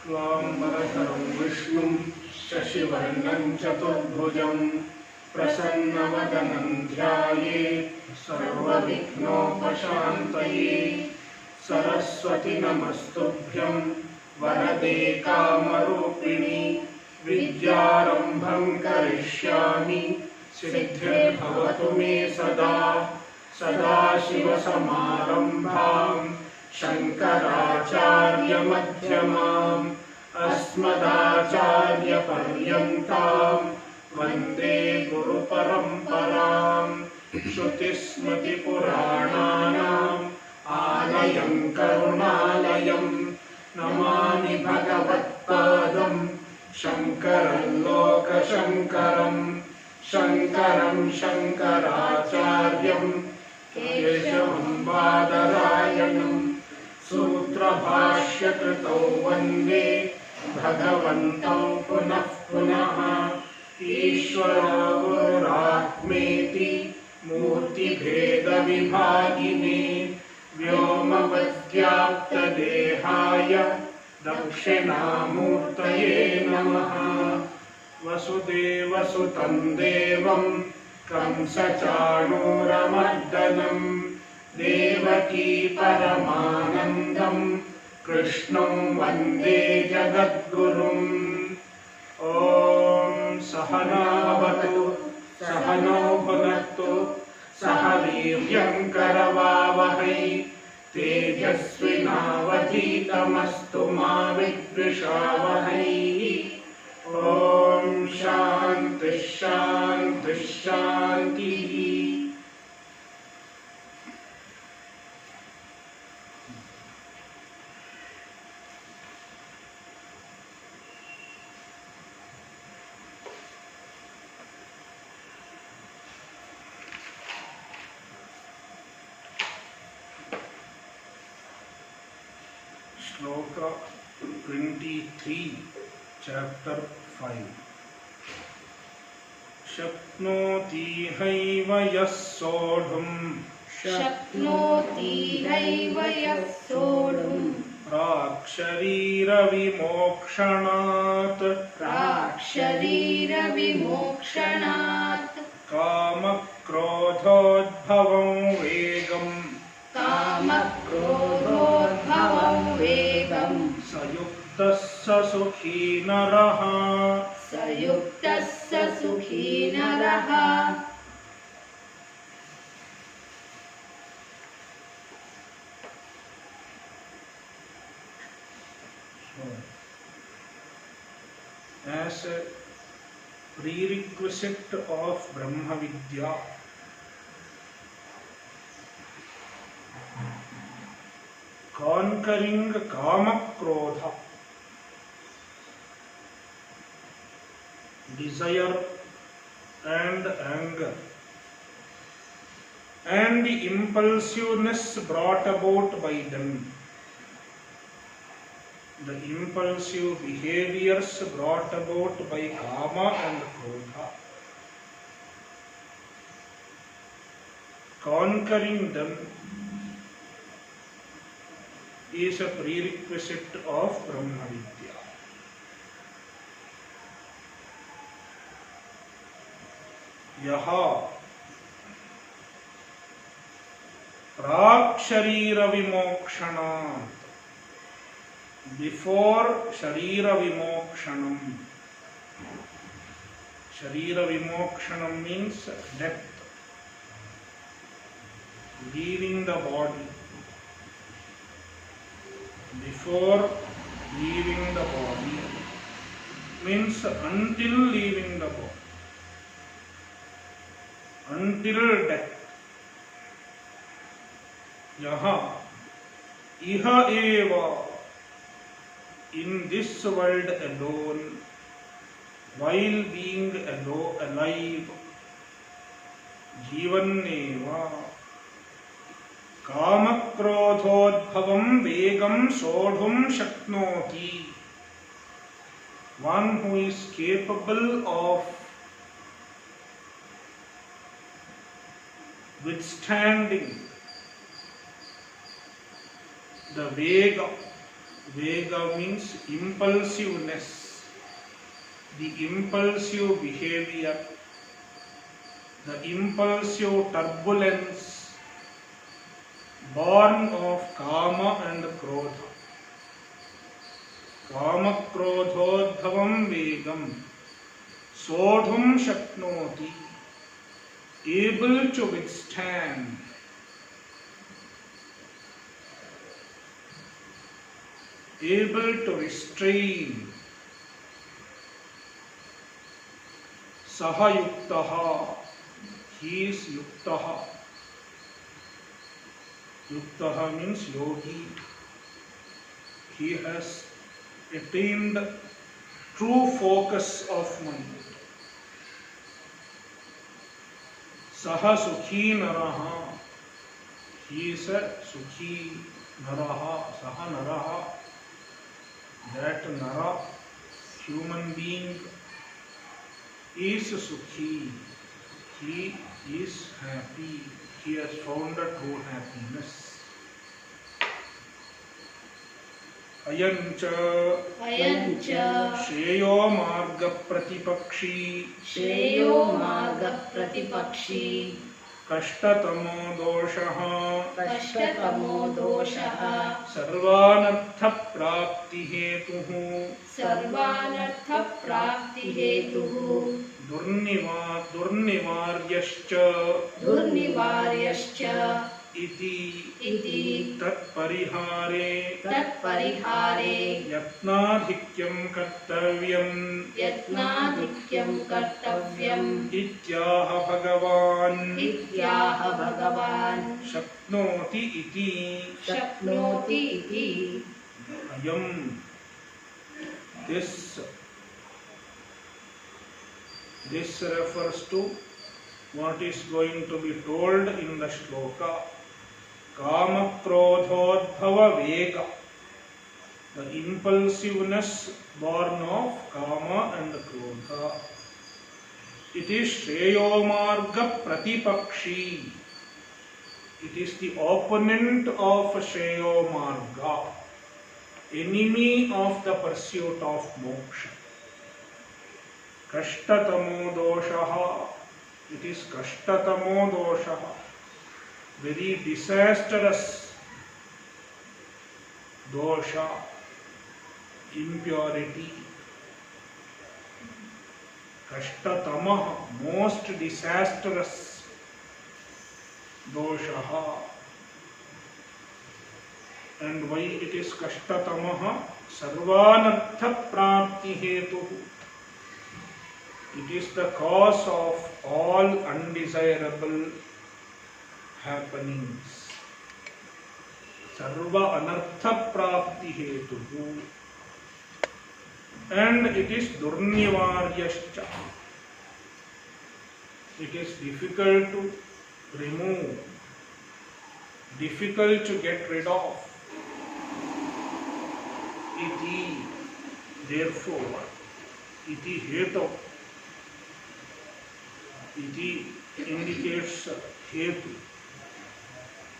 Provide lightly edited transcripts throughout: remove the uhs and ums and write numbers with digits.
शुक्लांबरधरं विष्णुं शशिवर्णं चतुर्भुजं प्रसन्नवदनं ध्यायेत् सर्वविघ्नोपशान्तये। सरस्वती नमस्तुभ्यं वरदे कामरूपिणि विद्यारम्भं करिष्यामि सिद्धिर्भवतु मे सदा। सदाशिवसमारम्भां शङ्कराचार्यमध्यमाम् अस्मदाचार्यपर्यन्तां वन्दे गुरुपरम्पराम्। श्रुतिस्मृतिपुराणानाम् आलयं करुणालयं नमामि भगवत्पादं शङ्करं लोकशङ्करम्। शङ्करं शङ्कराचार्यं केशवं बादरायणं सूत्रभाष्यकृतौ वन्दे भगवन्तौ पुनः पुनः। ईश्वरो गुरुरात्मेति मूर्तिभेदविभागिने व्योमवद्व्याप्तदेहाय दक्षिणामूर्तये नमः। वसुदेवसुतं देवं कंसचाणूरमर्दनं देवकी परमानन्दं कृष्णं वन्दे जगद्गुरुम्। ॐ सहनावतु सहनौ भुनक्तु सह वीर्यं करवावहै तेजस्विनावधीतमस्तु मा विद्विषावहै। ओम शांति शांति शांति। श्लोक 23 चैप्टर 5। शक्नोति हैव यः सोढुम् प्राक्शरीरविमोक्षणात् कामक्रोधोद्भवं वेगम् स युक्तः स सुखी नरः। As a prerequisite of Brahma Vidya, conquering Kama Krodha, desire and anger, and the impulsiveness brought about by them, the impulsive behaviors brought about by Kama and Krodha. Conquering them is a prerequisite of Brahma Vidya. Yaha Prak Sharira Vimokshanat, before Sharira Vimokshanam. Sharira Vimokshanam means death, leaving the body. Before leaving the body means until leaving the body, until death. Yaha iha eva, in this world alone, while being alive, jivaneva, कामक्रोधोद्भवं वेगं सोढुं शक्नोति. One who is capable of withstanding the Vega, Vega means impulsiveness, the impulsive behavior, the impulsive turbulence born of Kama and Krodha. Kama Krodhodhavam Vegam Sodhum Shaknoti, able to withstand, able to restrain. Saha Yuktaha, he is Yuktaha. Yuktaha means yogi. He has attained true focus of mind. Saha Sukhi Naraha, he is a Sukhi Naraha, Saha Naraha, that Nara, human being, is Sukhi. He is happy. He has found a true happiness. Ayancha Shreyo Marga Pratipakshi Kashtatamo Doshaha Sarvanartha Prapti Hetuhu Durnivaryascha iti tatparihare yatnadhikyam kartavyam ityaha bhagavan shaknoti iti ayam. This refers to what is going to be told in the shloka. Kama Krodhodbhava Vega, the impulsiveness born of Kama and Krodha. It is Shreyo Marga Pratipakshi. It is the opponent of Shreyo Marga, enemy of the pursuit of moksha. Kashtatamo Doshaha, it is Kashtatamo Doshaha, very disastrous dosha, impurity. Kashtatamaha, most disastrous doshaha. And why it is Kashtatamaha? Sarvanartha Prapti Hetuhu. It is the cause of all undesirable happenings. Sarva Anartha Prapti Hetuhu. And it is Durnivaryascha. It is difficult to remove, difficult to get rid of. Iti, therefore, iti hetu. Iti indicates hetu.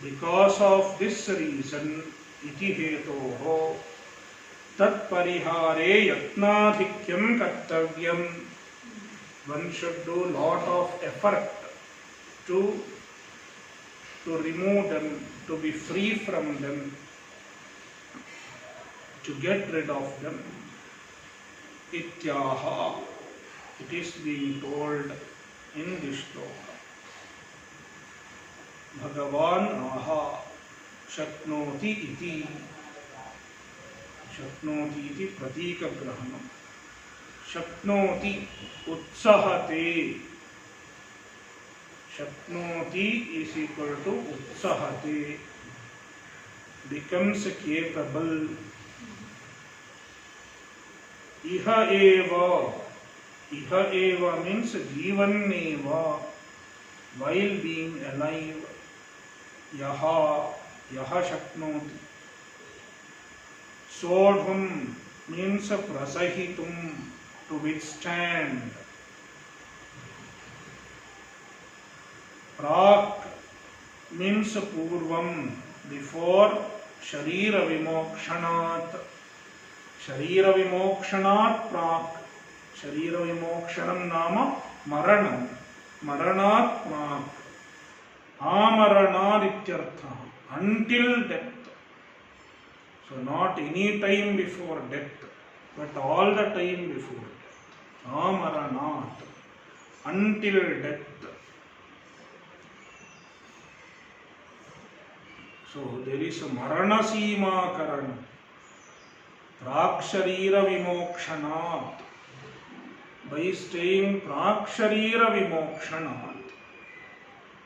Because of this reason, iti hetoho tat parihare yatnadhikyam kartavyam. One should do lot of effort to remove them, to be free from them, to get rid of them. Ityaha, it is being told in this shloka. Bhagavan aha shaknoti iti. Shaknoti iti pratika grahanam. Shaknoti utsahate. Shaknoti is equal to utsahate. Becomes capable. Iha eva. Iha eva means jivan eva, while being alive. Yaha shaknoti. Sodhum means prasahitum, to withstand. Prak means purvam, before sharira vimokshanat. शरीर विमोक्षणात् प्राक्, शरीर विमोक्षणं नाम मरणं, मरणात् प्राक्, आमरणात् इत्यर्थः, until death. So not any time before death, but all the time before death. Amaranat, until death. So there is a marana seema karana, praksharira vimokshanat. By staying praksharira vimokshanat,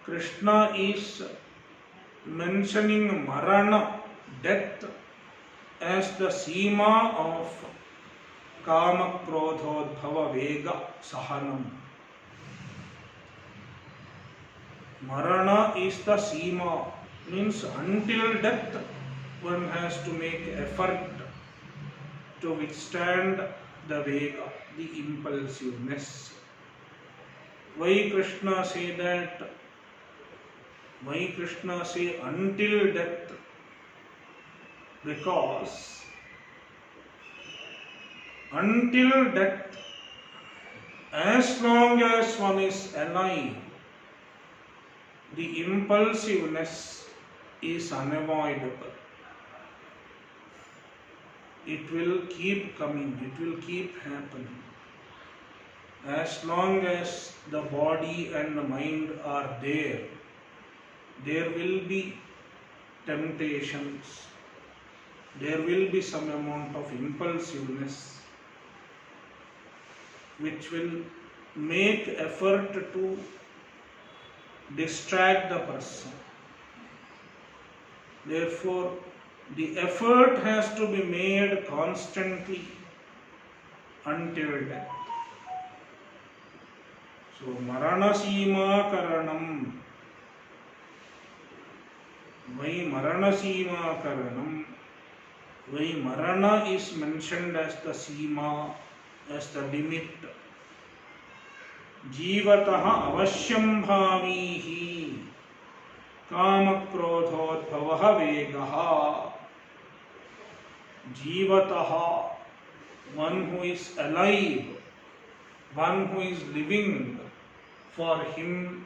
Krishna is mentioning marana, death, as the seema of kama krodhodbhava vega sahanam. Marana is the seema, means until death one has to make effort to withstand the vega, the impulsiveness. Why Krishna say that? Why Krishna say until death? Because until death, as long as one is alive, the impulsiveness is unavoidable. It will keep coming, it will keep happening. As long as the body and the mind are there, there will be temptations, there will be some amount of impulsiveness which will make effort to distract the person. Therefore, the effort has to be made constantly until death. So, marana seema karanam. Why marana seema karanam? Why marana is mentioned as the seema, as the limit? Jivataha avashyam bhavihi kama krodhodbhavaha vegaha. Jivataha, one who is alive, one who is living, for him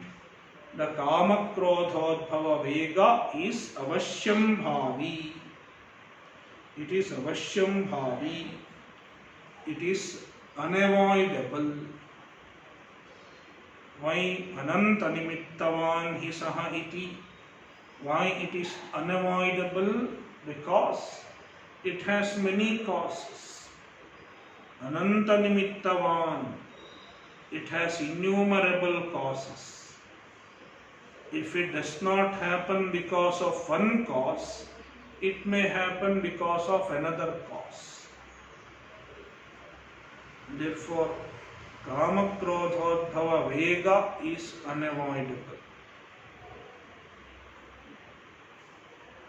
the kama krodhodbhava vega is avashyam bhavi. It is avashyam bhavi. It is unavoidable. Why ananta nimittavan hi saha iti? Why it is unavoidable? Because it has many causes. Ananta nimittavan, it has innumerable causes. If it does not happen because of one cause, it may happen because of another cause. Therefore, kama krodhodbhava vega is unavoidable.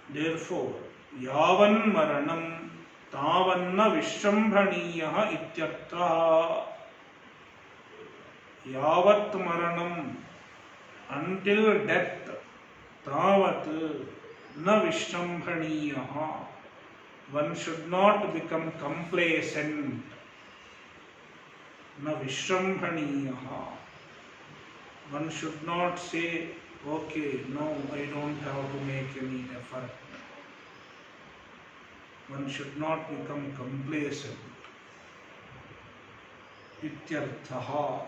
Therefore, yavan maranam tavanna vishrambhaniyaha ityartha. Yavat maranam, until death, tavat na vishrambhaniyaha. One should not become complacent. Na vishrambhaniyaha. One should not say, okay, no, I don't have to make any effort. One should not become complacent. Ityarthaha.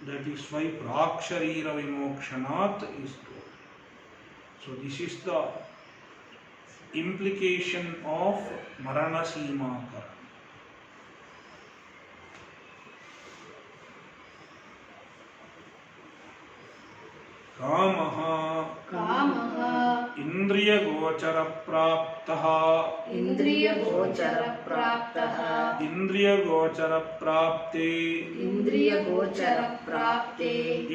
That is why praksharira vimokshanat is told. So this is the implication of marana seema karana. कामः इन्द्रियगोचरप्राप्तः इन्द्रियगोचरप्राप्ते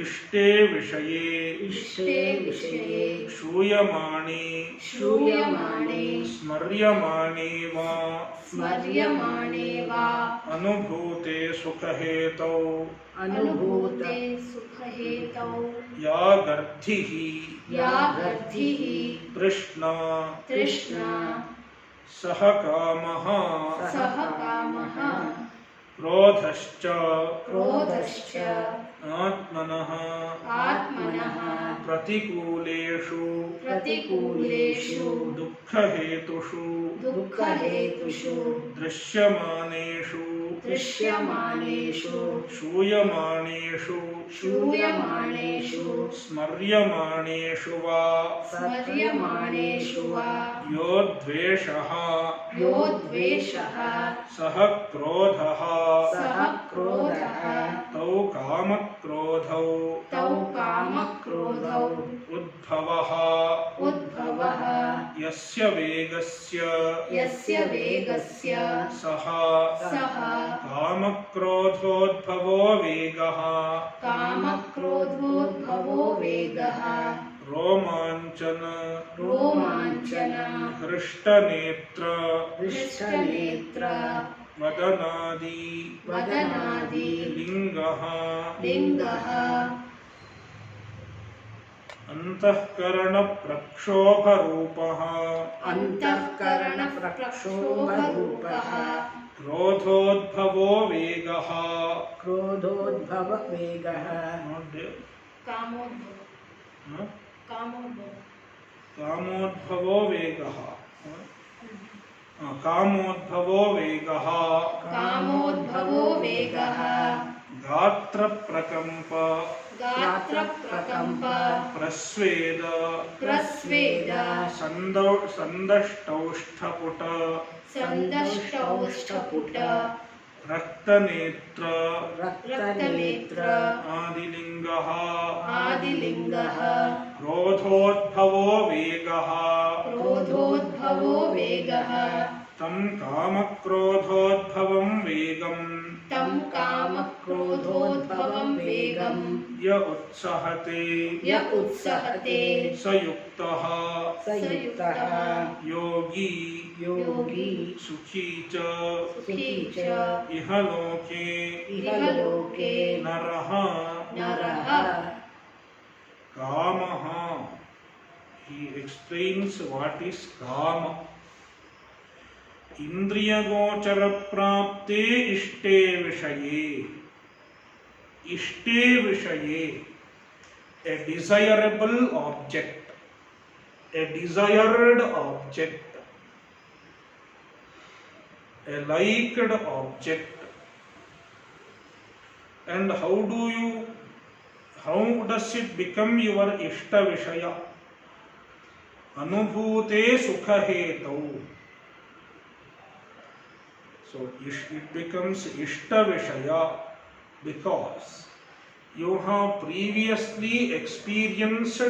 इष्टे विषये श्रूयमाणे स्मर्यमाणे वा अनुभूते सुखहेतौ या गर्धिः तृष्णा सह कामः सह कामः क्रोधश्च क्रोधश्च आत्मनः आत्मनः प्रतिकूलेषु प्रतिकूलेषु दुःखहेतुषु दुःखहेतुषु दृश्यमानेषु दृश्यमानेषु श्रूयमाणेषु श्रूयमाणेषु स्मर्यमाणेषु वा स्मर्यमाणेषु वा यो द्वेषः यो द्वेषः सः क्रोधः सः क्रोधः तौ कामक्रोधौ तौ कामक्रोधौ उद्भवः उद्भवः यस्य वेगस्य यस्य वेगस्य सः सः कामक्रोधोद्भवो वेगः कामक्रोधोद्भवो वेगः रोमाञ्चन रोमाञ्चन हृष्टनेत्र हृष्टनेत्र वदनादि वदनादि लिङ्गः लिङ्गः अन्तःकरणप्रक्षोभरूपः अन्तःकरणप्रक्षोभरूपः क्रोधोद्भवो वेगः क्रोधोद्भव वेगः कामोद्भव huh? कामोद्भव कामोद्भवो वेगः कामोद्भवो वेगः कामोद्भवो वेगः गात्रप्रकम्प गात्रप्रकम्प प्रस्वेद प्रस्वेद सन्दष्टौष्ठपुट सन्दष्टौष्ठपुट रक्तनेत्र रक्तनेत्र आदिलिङ्गः आदिलिङ्गः क्रोधोद्भवो वेगः क्रोधोद्भवो वेगः तं कामक्रोधोद्भवं वेगं तं कामक्रोधोद्भवं वेगं य उत्सहते य उत्सहते स युक्तः संयुक्तः योगी योगी सुखी च सुखी च इह लोके इहलोके नरः नरः कामः. He explains what is kama. इंद्रियगोचर प्राप्ते इष्टे विषये. इष्टे विषये, a desirable object, a desired object, a liked object. And how does it become your ishta vishaya? Anubhute sukha hetau. So it becomes ishta vishaya because you have previously experienced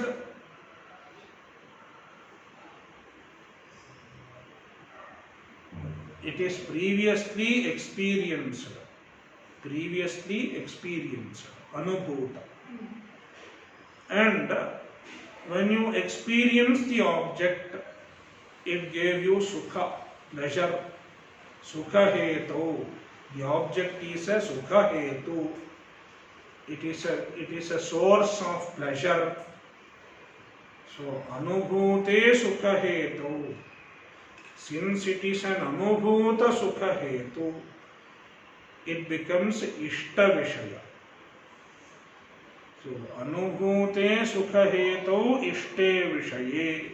it is previously experienced anubhuta, and when you experience the object it gave you sukha, pleasure. Sukha hetu, the object is a sukha hetu, it is a source of pleasure. So anubhute sukha hetu, since it is an anubhuta sukha hetu, it becomes ishta vishaya. So anubhute sukha hetu ishte vishaye,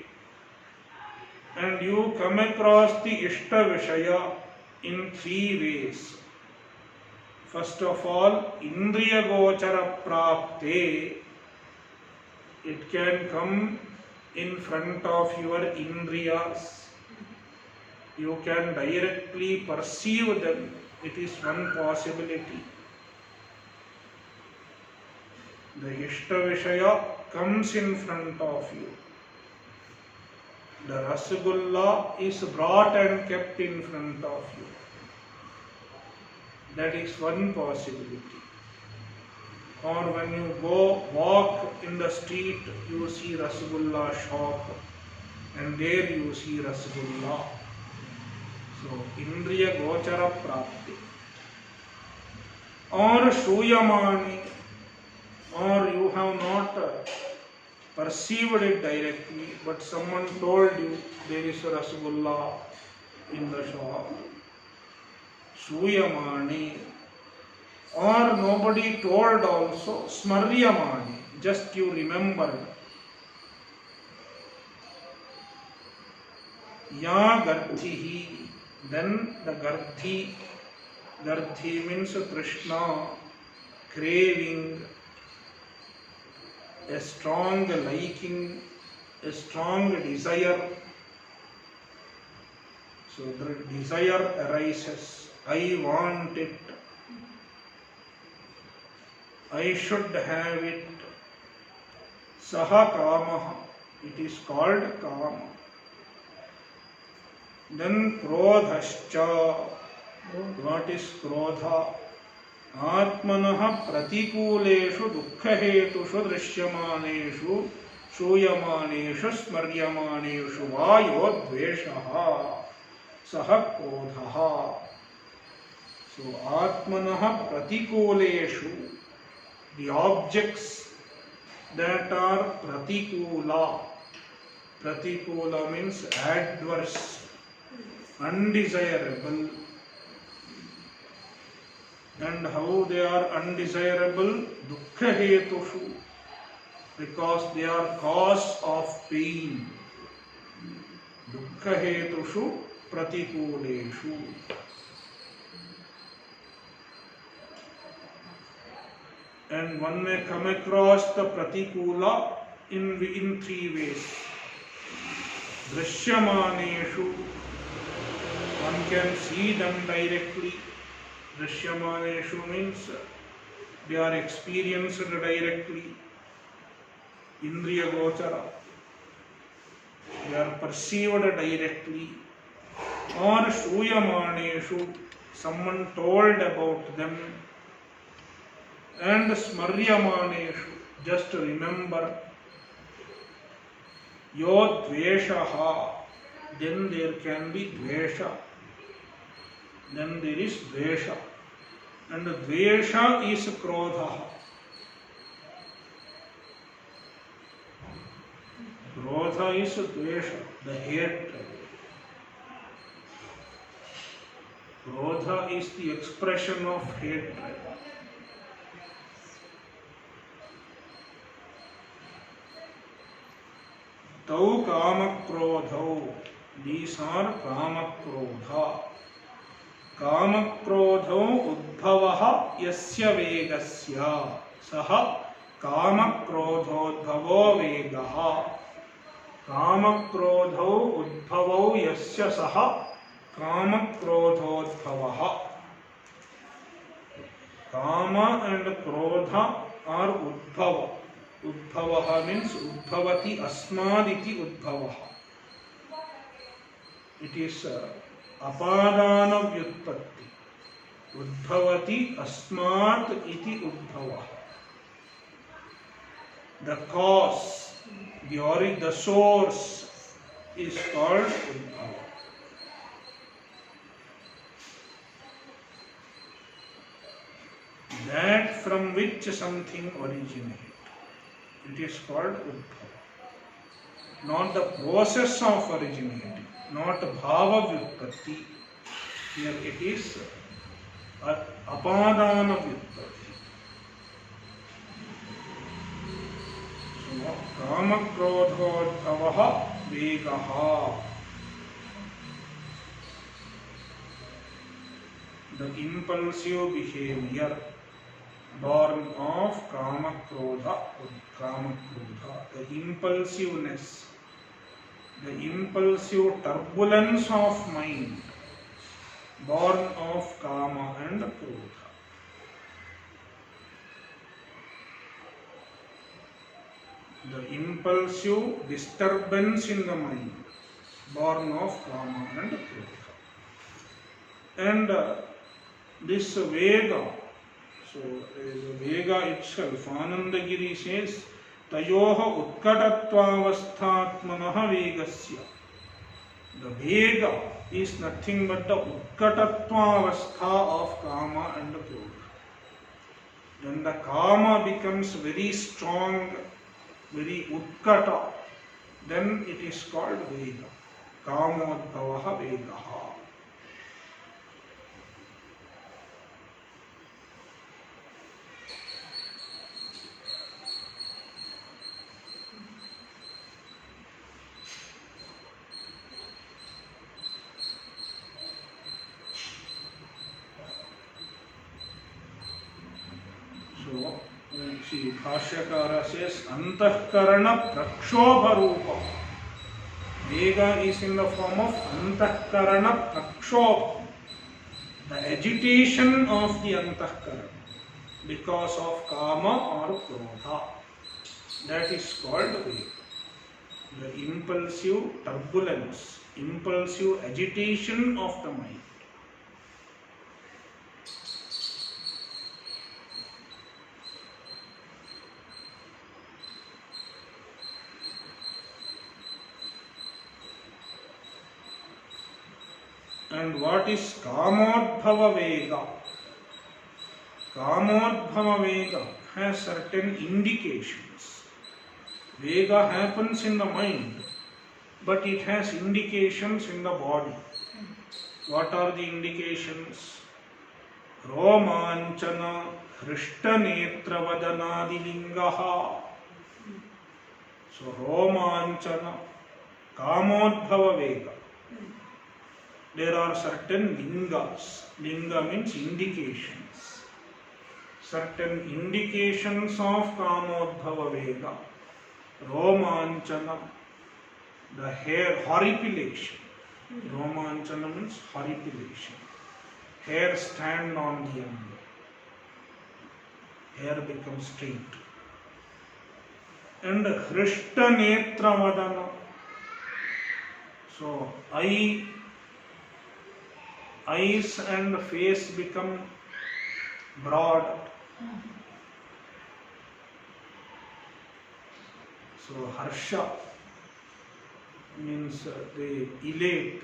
and you come across the ishta vishaya in three ways. First of all, indriya gochara prapte, it can come in front of your indriyas. You can directly perceive them. It is one possibility. The ishta vishaya comes in front of you. The Rasgulla is brought and kept in front of you. That is one possibility. Or when you go walk in the street, you see Rasgulla shop, and there you see Rasgulla. So Indriya Gochara Prapti. Or Shuyamani, or you have not perceived it directly, but someone told you there is a Rasgulla in the shop. Shuyamani, or nobody told also, Smaryamani, just you remembered. Ya Gardhihi, then the Gardhi. Gardhi means Trishna, craving, a strong liking, a strong desire. So the desire arises. I want it. I should have it. Saha Kamaha. It is called Kama. Then Krodhascha. What is Krodha? Atmanah pratikuleshu dukkhahetushu drishyamaneshu shuyamaneshu smaryamaneshu vayo dveshaha saha krodhaha. So Atmanah pratikuleshu, the objects that are pratikula. Pratikula means adverse, undesirable. And how they are undesirable? Dukkha hetushu, because they are cause of pain. Dukkha hetushu pratikuleshu. And one may come across the pratikula in three ways. Drishyamaneshu, one can see them directly. Drishyamaneshu means they are experienced directly. Indriya gochara, they are perceived directly. Or shuyamaneshu, someone told about them. And smaryamaneshu, just remember. Yo dveshaha, then there can be dvesha. Then there is dvesha. And dvesha is krodha. Krodha is dvesha, the hatred. Krodha is the expression of hatred. Tau kamakrodhau, these are kamakrodha. Kamakrodhau udbhavaha yasya vegasya saha kamakrodhodbhavo vegaha. Kamakrodhau udbhavau yasya saha kamakrodhodbhavaha. Kama and krodha are udbhava. Udbhavaha means udbhavati asmaditi udbhavaha. It is apadana vyutpatti. Udbhavati asmat iti udbhavaha. The cause, the source is called udbhava. That from which something originates. It is called udbhava. Not the process of originating, not bhava vyutpatti. Here it is apadana vyutpatti. So, kamakrodhodbhavaha vegaha. The impulsive behavior born of kama krodha, the impulsiveness, the impulsive turbulence of mind born of kama and krodha. The impulsive disturbance in the mind born of kama and krodha. And this vega, so the Vega itself, Anandagiri says, Tayoha utkatatvavasthatmanaha vegasya. The Vega is nothing but the utkatatvavastha of Kama and Krodha. When the Kama becomes very strong, very utkata, then it is called Vega. Kamodbhavaha Vegaha. Bhashyakara says Antahkarana Prakshobha Rupa. Vega is in the form of Antahkarana Prakshobha, the agitation of the Antahkarana because of Kama or Krodha. That is called Vega. The impulsive turbulence, impulsive agitation of the mind. And what is Kamodbhava Vega? Kamodbhava Vega has certain indications. Vega happens in the mind, but it has indications in the body. What are the indications? Romanchana Hrishthanetravadanaadilingaha. So Romanchana, Kamodbhava Vega. There are certain lingas. Linga means indications. Certain indications of Kamodbhava Vega. Romanchana, the hair horripilation. Romanchana means horripilation. Hair stand on the end. Hair becomes straight. And Hrishthanetravadana. So eyes and face become broad. So harsha means they elate.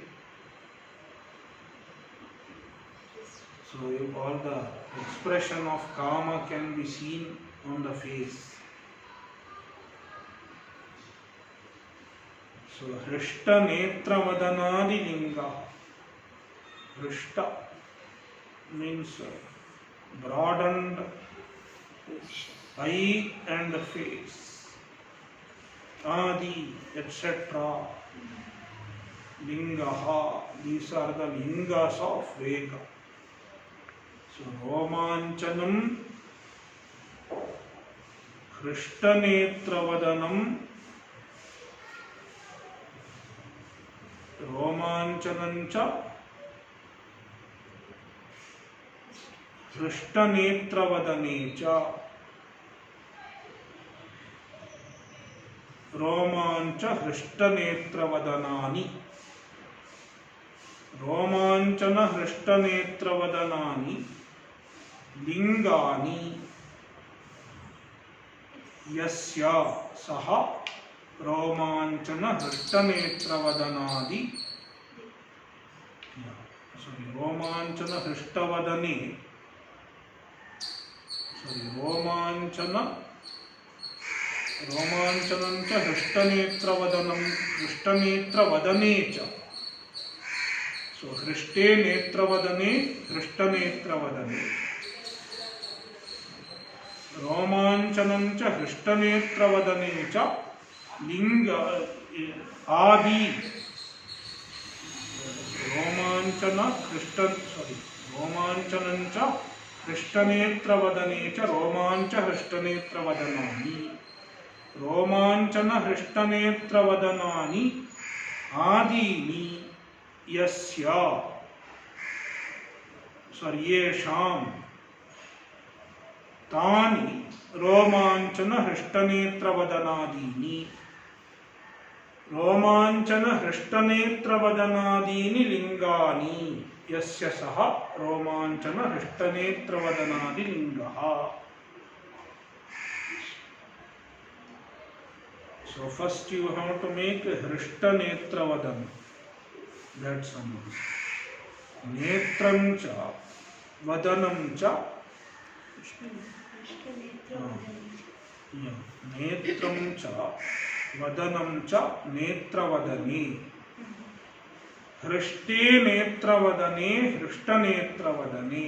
So all the expression of kama can be seen on the face. So Hrishthanetravadanaadilinga. Hrishta means broadened eye and face. Adi, etc. Lingaha, these are the lingas of Vega. So Romanchanam, Hrishthanetravadanam, Romanchanancha, Hrishthanetravadanecha, Romancha Hrishthanetravadanaani. Romanchana Hrishthanetravadanaani Lingani Yasya Saha Romanchana Hrishthanetravadanaadi. Romanchana Hrishtavadane. Romanchanancha Hrishthanetravadanecha. So Hrishte Netravadane, Hrishthanetravadane. Romanchanancha Hrishthanetravadanecha Linga Adi. Romanchanancha Hrishthanetravadanecha Romancha Hrishthanetravadanaani. Romanchana Hrishthanetravadanaani Adini Yasya Yesham Tani Romanchana Hrishthanetravadanaadini. Romanchana Hrishthanetravadanaadini Lingani Yasya Saha Romanchana Hrishthanetravadanaadi Lingaha. So first you have to make Hrishthanetravadana. That's one. Netramcha Vadanamcha. Netramcha Vadanamcha Netravadani. Hrishte Netravadane Hrishthanetravadane.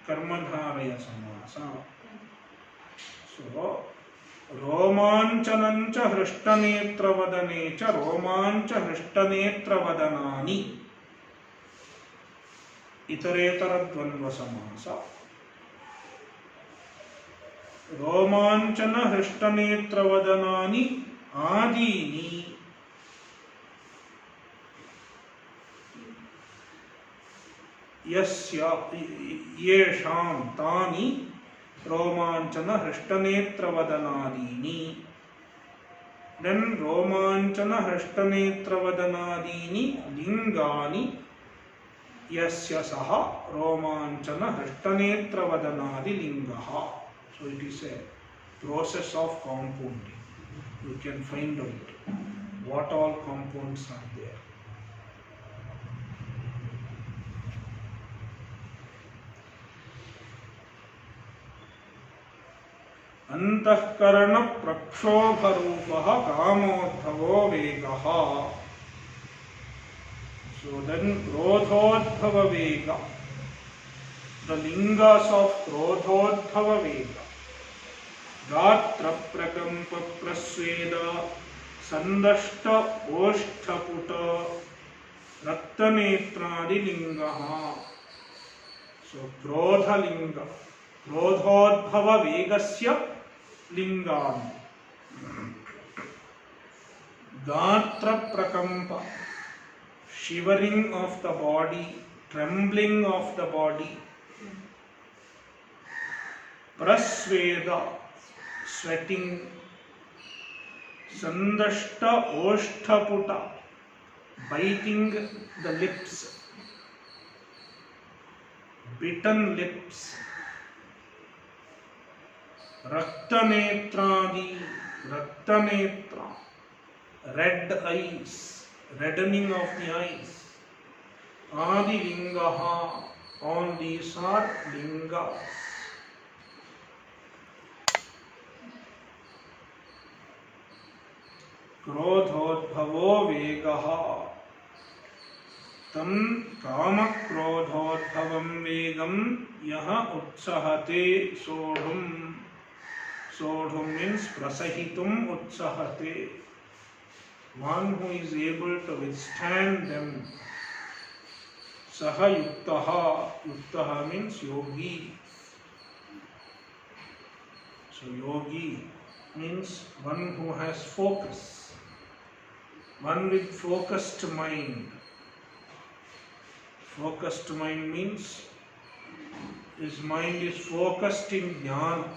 Karmadharaya Samasa. So Romanchanancha Hrishthanetravadanecha Romancha Hrishthanetravadanaani. Itaretara Dvandva Samasa. रोमांचन हृष्टनेत्रवदनानि आदीनि यस्य येषां तानि रोमांचन हृष्टनेत्रवदनादीनि then रोमांचन हृष्टनेत्रवदनादीनि लिंगानि यस्य सः रोमांचन हृष्टनेत्रवदनादि लिंगः. So it is a process of compounding. You can find out what all compounds are there. अंतःकरण प्रक्षोभरूपः कामोद्भवो वेगः. So then क्रोधोद्भव वेग, the lingas of क्रोधोद्भव वेग, गात्र प्रकंप प्रस्वेद संदष्ट ओष्ठपुट रक्तनेत्रादि लिंगः. So क्रोधलिंग, क्रोधोद्भव वेगस्य लिंगानि. गात्र प्रकंप, shivering of the body, trembling of the body. Prasveda, sweating. Sandashta oshtaputa, biting the lips, bitten lips. Raktanetradi, raktanetra, red eyes, reddening of the eyes. Adi lingaha, all these are lingas. क्रोधोद्भवो वेगः, तं कामक्रोधोद्भवं वेगं यः उत्सहते सोढुम्. सोढुम् means prasahitum utsahate. One who is able to withstand them. Saha yuktaha, yuktaha means yogi. So yogi means one who has focus, one with focused mind. Focused mind means his mind is focused in jnana,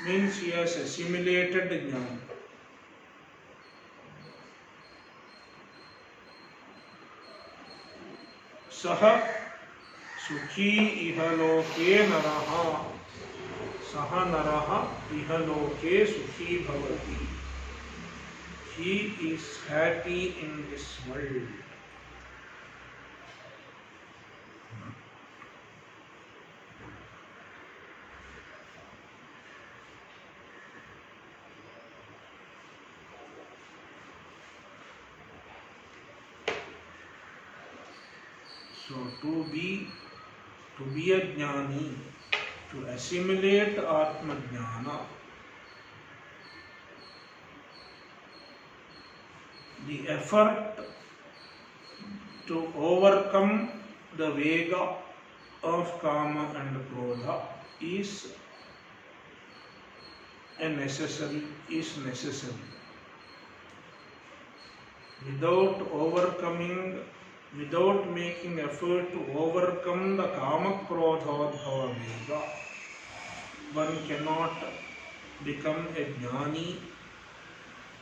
means he has assimilated jnana. सह सुखी इहलोके नरः, सह नरः इहलोके सुखी भवति. He is happy in this world. So to be a jnani, to assimilate Atma Jnana, the effort to overcome the vega of kama and krodha is necessary. Without making effort to overcome the kama krodhodbhava vega, one cannot become a jnani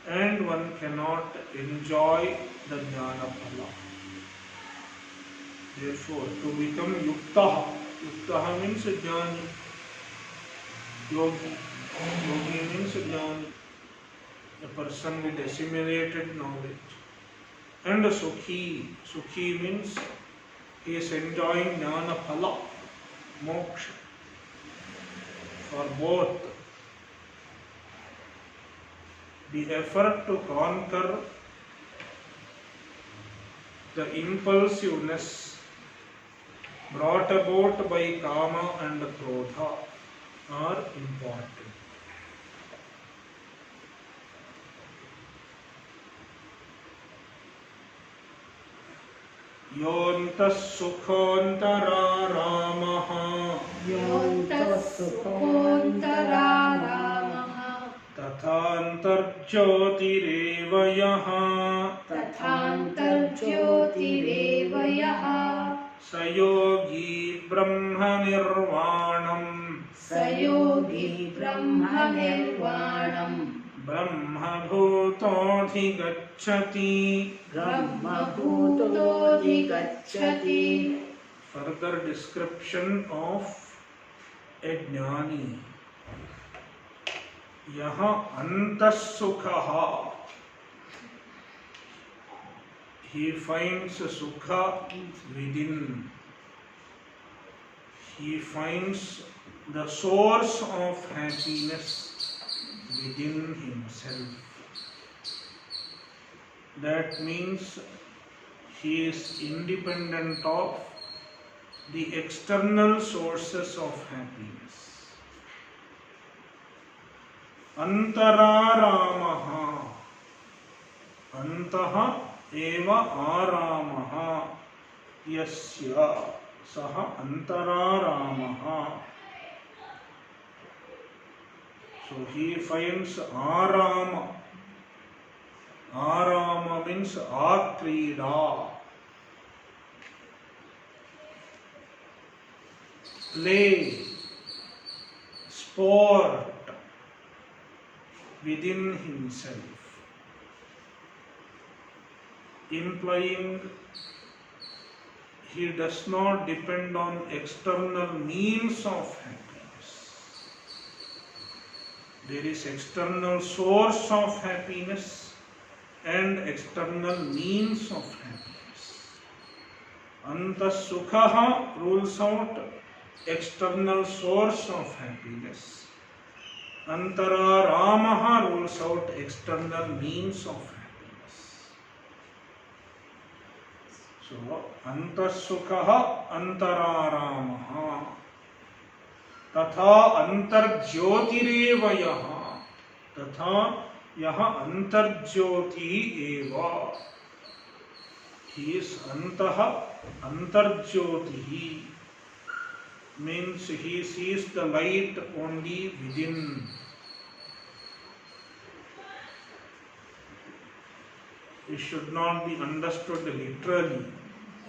and one cannot enjoy the jnana phala. Therefore, to become yuktaha, yuktaha means a jnani, yogi means a jnani, a person with assimilated knowledge. And sukhi means he is enjoying jnana phala, moksha. For both, the effort to conquer the impulsiveness brought about by kama and krodha are important. योऽन्तः सुखोऽन्तरारामः योऽन्तः सुखोऽन्तरारामः तथान्तर्ज्योतिरेव यः तथान्तर्ज्योतिरेव यः स योगी ब्रह्मनिर्वाणम् स योगी ब्रह्मनिर्वाणम् ब्रह्मभूतोऽधिगच्छति. ब्रह्मभूतोऽधिगच्छति. Further description of a jnani. यह अंतःसुखः. He finds sukha within. He finds the source of happiness within himself. That means he is independent of the external sources of happiness. Antararamaha. Antaha eva aramaha. Yasya saha antararamaha. So he finds arama. Arama means akrida. Play, sport within himself, implying he does not depend on external means of happiness. There is external source of happiness and external means of happiness. Antasukhaha rules out external source of happiness. Antararamaha rules out external means of happiness. So, antasukhaha antararamaha. तथा अंतर्ज्योतिरेव यः. तथा यह अंतर्ज्योति एव. He is antah antarjyotihi. Means he sees the light only within. It should not be understood literally.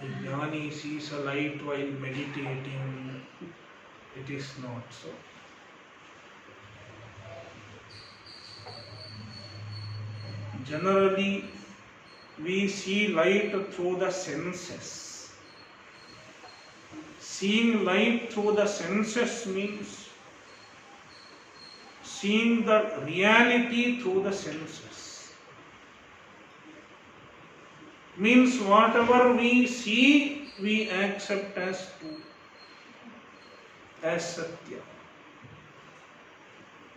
A jnani sees a light while meditating. It is not so. Generally, we see light through the senses. Seeing light through the senses means seeing the reality through the senses. Means whatever we see, we accept as true, as satya.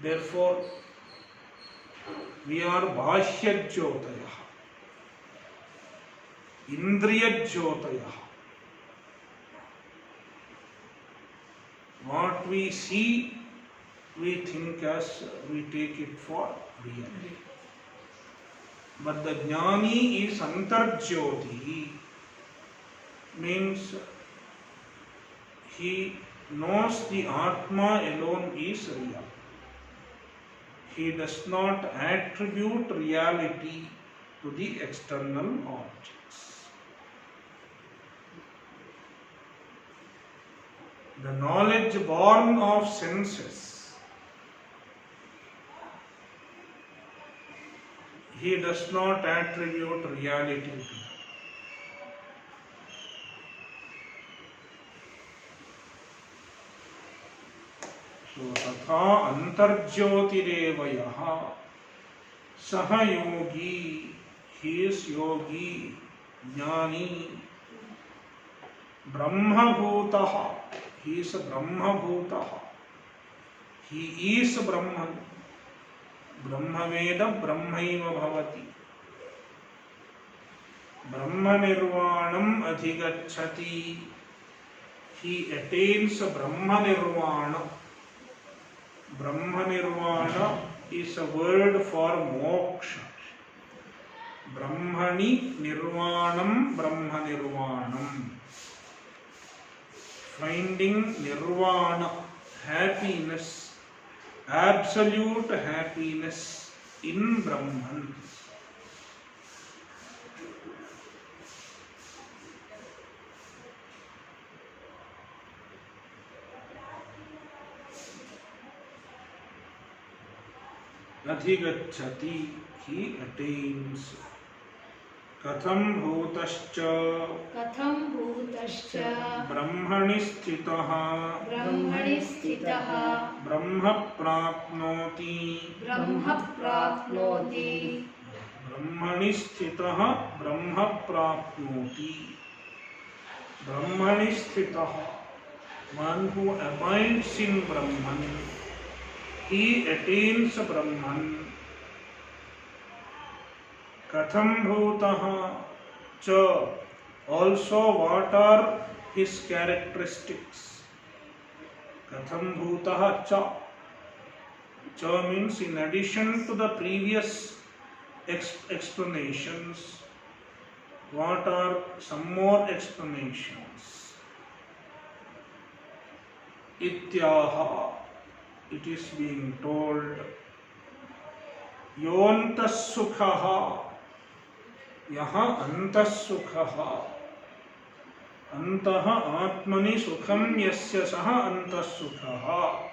Therefore, we are bahya jyotayah, indriya jyotayah. What we see, we think as we take it for real. But the jnani is antarjyoti, means he knows the Atma alone is real. He does not attribute reality to the external objects. The knowledge born of senses, he does not attribute reality to it. So, tatha antarjyotireva yaha saha yogi. He is yogi, jnani, brahmabhutaha. He is a brahmabhutaha. He is Brahman. Brahmaveda brahmaiva bhavati. Brahmanirvanam adhigacchati. He attains Brahmanirvana. Brahmanirvana is a word for moksha. Brahmani Nirvanam Brahma Nirvanam. Finding Nirvana, happiness, absolute happiness in Brahman. Adhigacchati, he attains. Katham bhutascha कथं भूतश्च brahmani sthitah ब्रह्मणि स्थितः brahma prapnoti ब्रह्म प्राप्नोति brahmani sthitah brahma prapnoti. Brahmani sthitah, one who abides in Brahman, he attains Brahman. Katham bhutah cha, also what are his characteristics? Katham bhutah cha. Cha means in addition to the previous explanations, what are some more explanations? Ityaha, it is being told, yontas sukhaha, yaha antas sukhaha, antaha atmani sukham yasya saha antas sukhaha.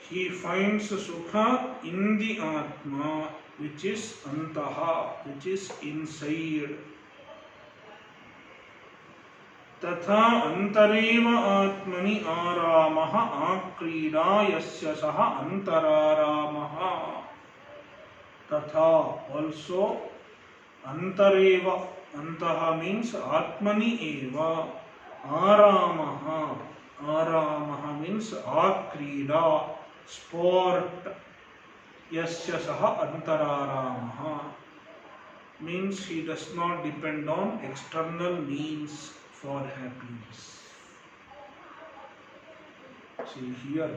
He finds sukha in the atma, which is antaha, which is inside. तथा अंतरेव आत्मनि आरामः आक्रीडा यस्य सः अंतरारामः. तथा also अंतरेव, अंतः means आत्मनि एव, आरामः, आरामः means आक्रीडा, sport, यस्य सः अंतरारामः means he does not depend on external means for happiness. See here,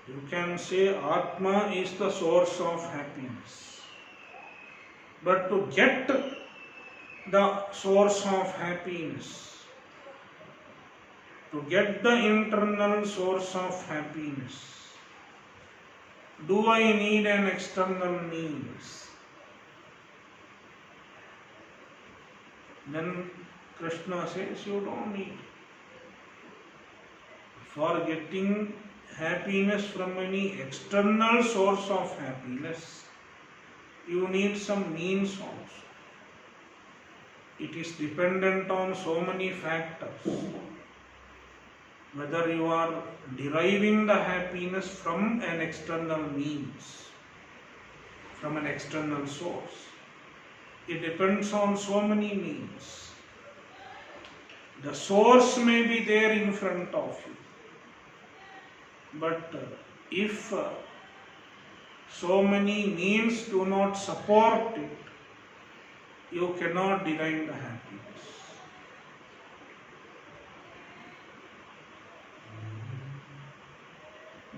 you can say Atma is the source of happiness. But to get the source of happiness, to get the internal source of happiness, do I need an external means? Then Krishna says you don't need. For getting happiness from any external source of happiness, you need some means also. It is dependent on so many factors. Whether you are deriving the happiness from an external means, from an external source, it depends on so many means. The source may be there in front of you, but if so many means do not support it, you cannot derive the happiness.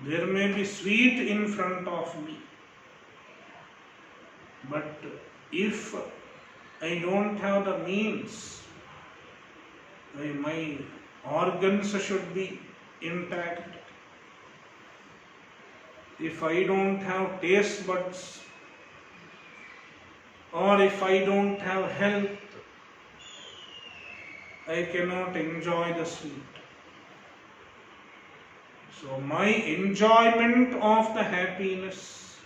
There may be sweet in front of me, but if I don't have the means, my organs should be intact. If I don't have taste buds, or if I don't have health, I cannot enjoy the sweet. So my enjoyment of the happiness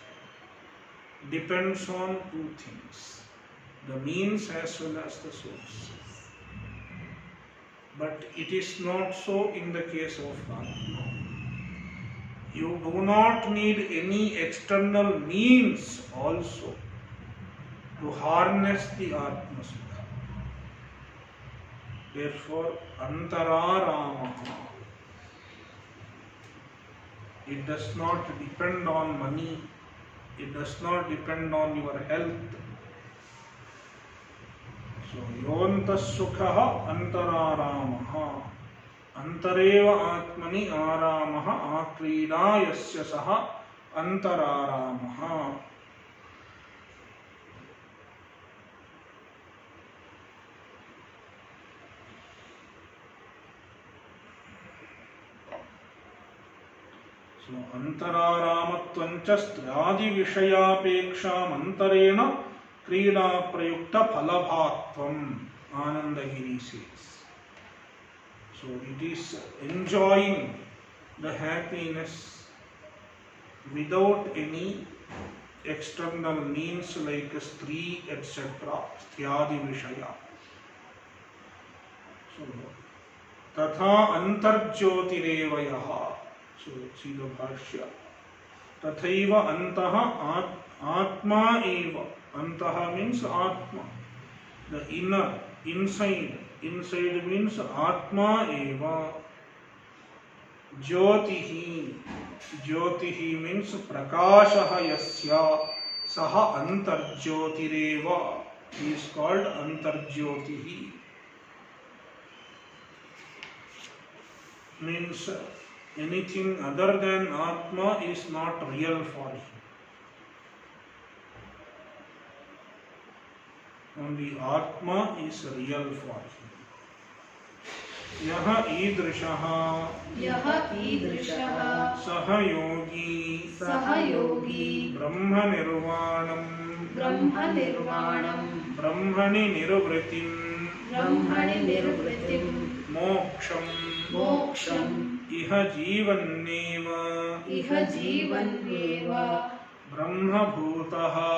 depends on two things, the means as well as the source. But it is not so in the case of Atma. You do not need any external means also to harness the Atma Sukha. Therefore, Antararamaha. It does not depend on money. It does not depend on your health. So, yontas sukha antararamaha. Antareva atmani aramaha akrida yasya saha antararamaha. So antararamत्वञ्च स्त्र्यादिविषयापेक्षामन्तरेण क्रीडाप्रयुक्तफलभात्वम् Anandagiri says. So it is enjoying the happiness without any external means like stree, etc. Sthyadi Vishaya. So Tatha Antarjyotirevayaha. So see the Bhashya. Tathaiva Antaha Atma Eva. Antaha means Atma. The inner, inside. Inside means Atma Eva. Jyotihi. Jyotihi means Prakashaha Yasya Saha Antarjyotireva. He is called Antarjyotihi. Means anything other than Atma is not real for him. Only Atma is real for him. Yaha idrishaha saha yogi brahma nirvanam brahmani nirvritim moksham iha jivanneva brahma bhutaha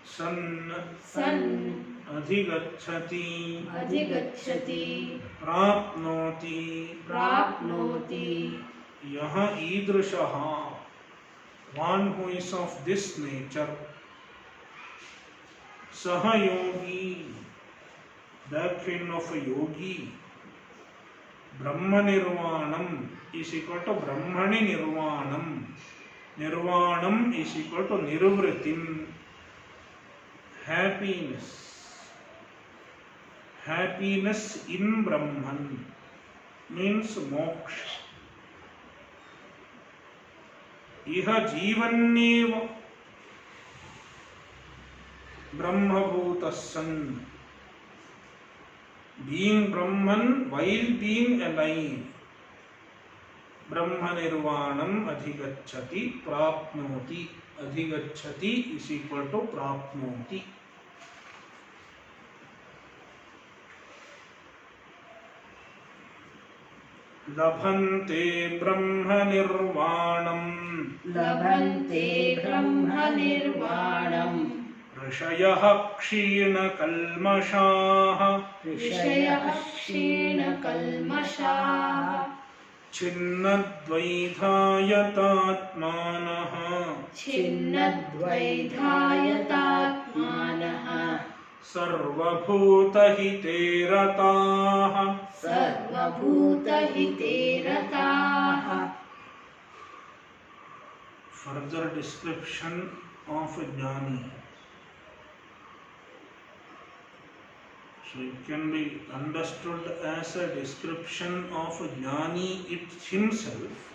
san adhigacchati prapnoti yaha idrishaha, one who is of this nature, saha yogi, that kind of a yogi, brahma nirvanam is equal to brahmani nirvanam, nirvanam is equal to nirvritim, happiness. Happiness in Brahman means moksha. Iha jivanneva brahmabhutassan. Being Brahman while being alive. Brahma nirvanam adhigacchati prapnoti. Adhigacchati is equal to prapnoti. लभन्ते ब्रह्म निर्वाणम् ऋषयः क्षीणकल्मषाः छिन्नद्वैधायतात्मानः सर्वभूतहिते रताः Further description of a jnani. So it can be understood as a description of a jnani himself,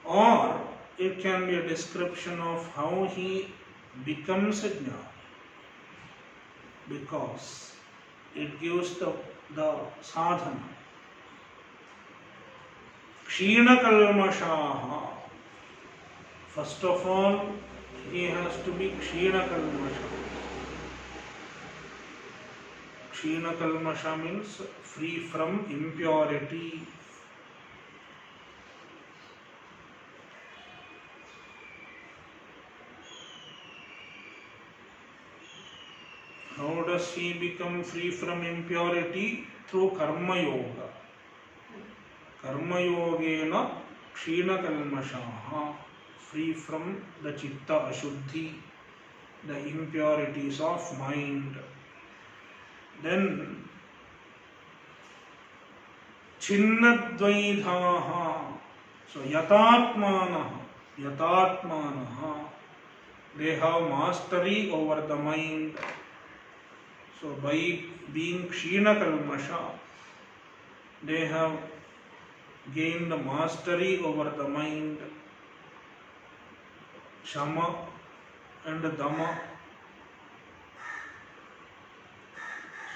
or it can be a description of how he becomes a jnani, because it gives the sadhana. Kshina kalmashaha. First of all, he has to be kshina kalmasha. Kshina kalmasha means free from impurity. How does he become free from impurity? Through karma yoga. Karma yogena kshina kalmashaha. Free from the chitta ashuddhi, the impurities of mind. Then chinnadvaidhaha. So yatatmanaha. They have mastery over the mind. So by being kshina kalmasha, they have gained mastery over the mind. Shama and Dhamma.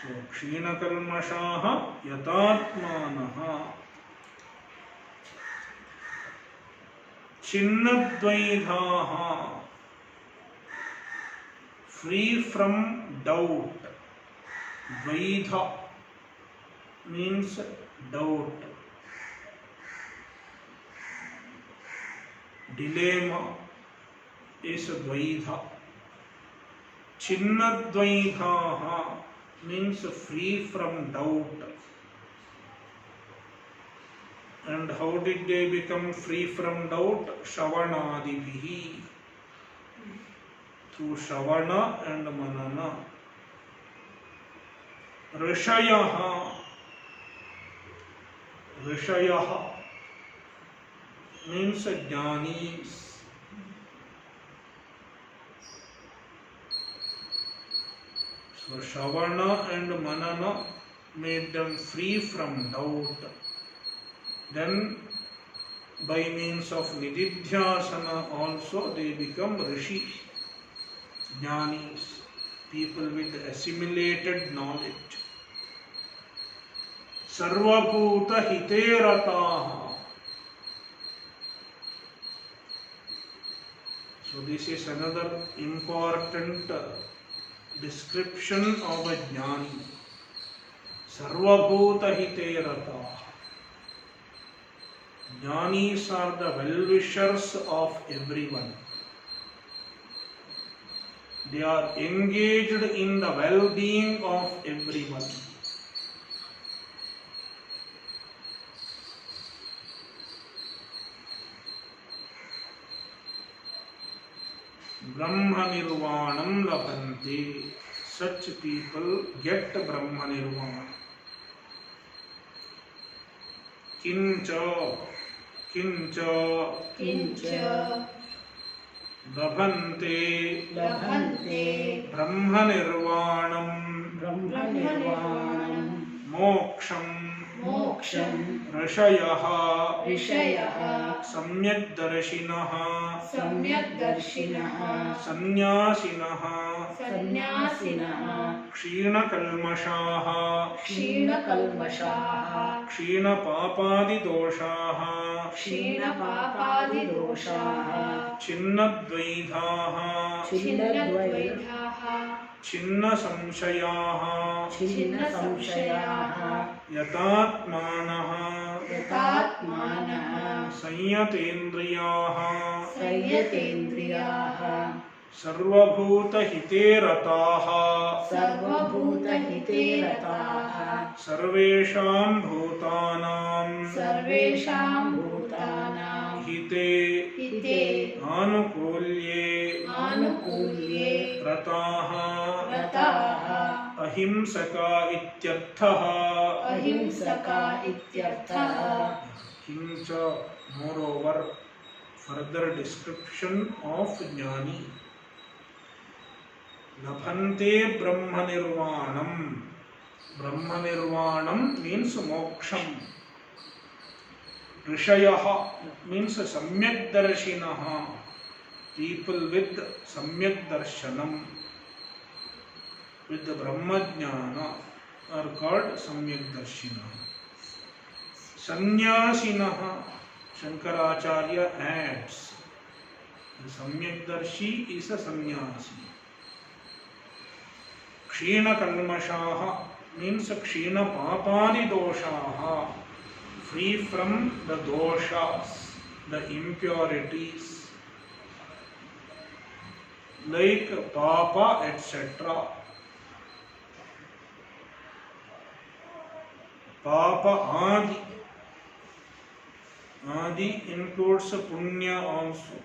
So kshina kalmashaha yatatmanaha. Chinnadvaidaha, free from doubt. Dvaidha means doubt, dilemma is Dvaidha. Chinnadvaidaha means free from doubt. And how did they become free from doubt? Shravanadibihi. Through Shravana and Manana. Rishayaha. Rishayaha means jnanis. So Shravana and Manana made them free from doubt. Then by means of Nididhyasana also they become Rishi, Jnanis, people with assimilated knowledge. Sarvabhuta hiterataha. So this is another important description of a Jnani. Sarvabhuta hiterataha. Jnanis are the well-wishers of everyone. They are engaged in the well-being of everyone. Brahma Nirvanam labhante. Such people get Brahma Nirvana. Kincha labhante Brahma Nirvanam moksham rishayaha samyak darshinaha sannyasinaha kshina kalmashaha kshina papadi doshaha chinnadvaidaha chinna samshayaha yatatmanaha sanyatendriyaha sarvabhuta hiterataha sarvesham bhutanam hite anukulye rataha ahimsaka ityarthaha. Kincha, moreover, further description of Jnani. Labhante Brahma Nirvanam. Brahma Nirvanam means moksham. Rishayaha means samyak darshinaha. People with samyak darshanam, with the Brahma Jnana, are called samyak darshina. Sannyasinaha, Shankaracharya adds, the samyak darshi is a sannyasi. Kshina kalmashaha means kshina papadi doshaha, free from the doshas, the impurities, like papa, etc. Papa adi. Adi includes punya also.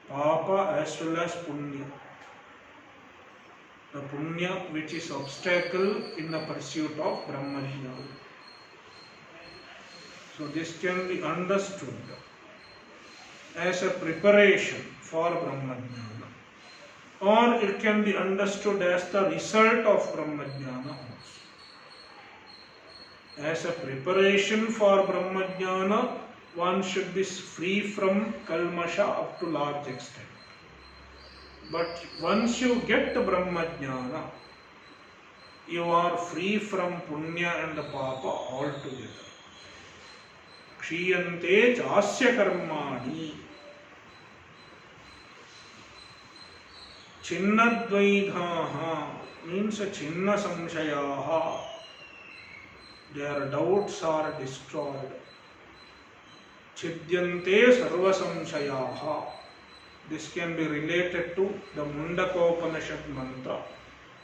Papa as well as punya. The punya which is obstacle in the pursuit of Brahmajnana. So this can be understood as a preparation for Brahmajnana, or it can be understood as the result of Brahmajnana also. As a preparation for Brahmajnana, one should be free from kalmasha up to large extent. But once you get Brahmajnana, you are free from punya and papa altogether. क्षीयन्ते चास्य कर्माणि छिन्नद्वैधाः means छिन्न संशयाः, their doubts are destroyed. छिद्यन्ते serve संशयाः, this can be related to the Mundakopanishad mantra.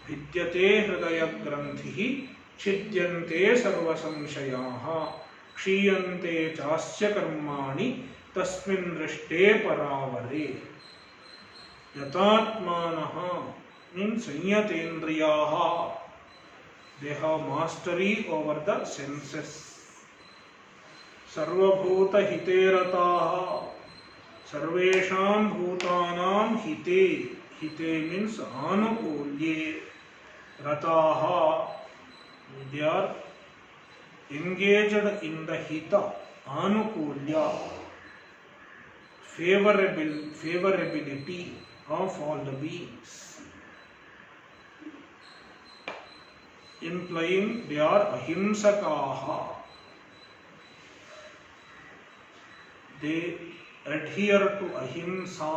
भिद्यते हृदय ग्रंथि छिद्यन्ते सर्व संशयाः क्षीयन्ते चास्य कर्माणि तस्मिन् दृष्टे परावरे. यतात्मानः means संयतेन्द्रियाः, they have mastery over the senses. सर्वभूत हिते रताः, सर्वेषां भूतानां हिते, हिते means आनुकूल्ये, रताः they are engaged in the hita, anukulya, favorability of all the beings, implying they are ahimsakaha. They adhere to ahimsa.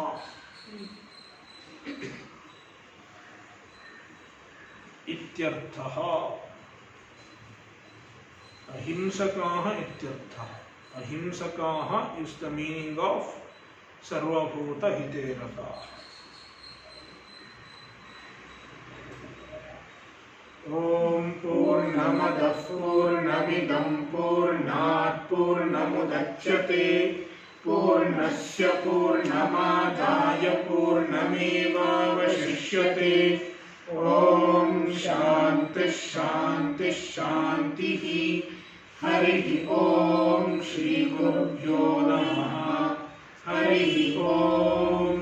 इत्यर्थः. अहिंसकाः इत्यर्थः. अहिंसकाः is the meaning of सर्वभूत हिते रताः. ओम पूर्णमदः पूर्णमिदं पूर्णात् पूर्णमुदच्यते पूर्णस्य पूर्णमादाय पूर्णमेवावशिष्यते. ओम शांति शांति शांति. हरि ओम श्री गुरुभ्यो नमः. हरि ओम.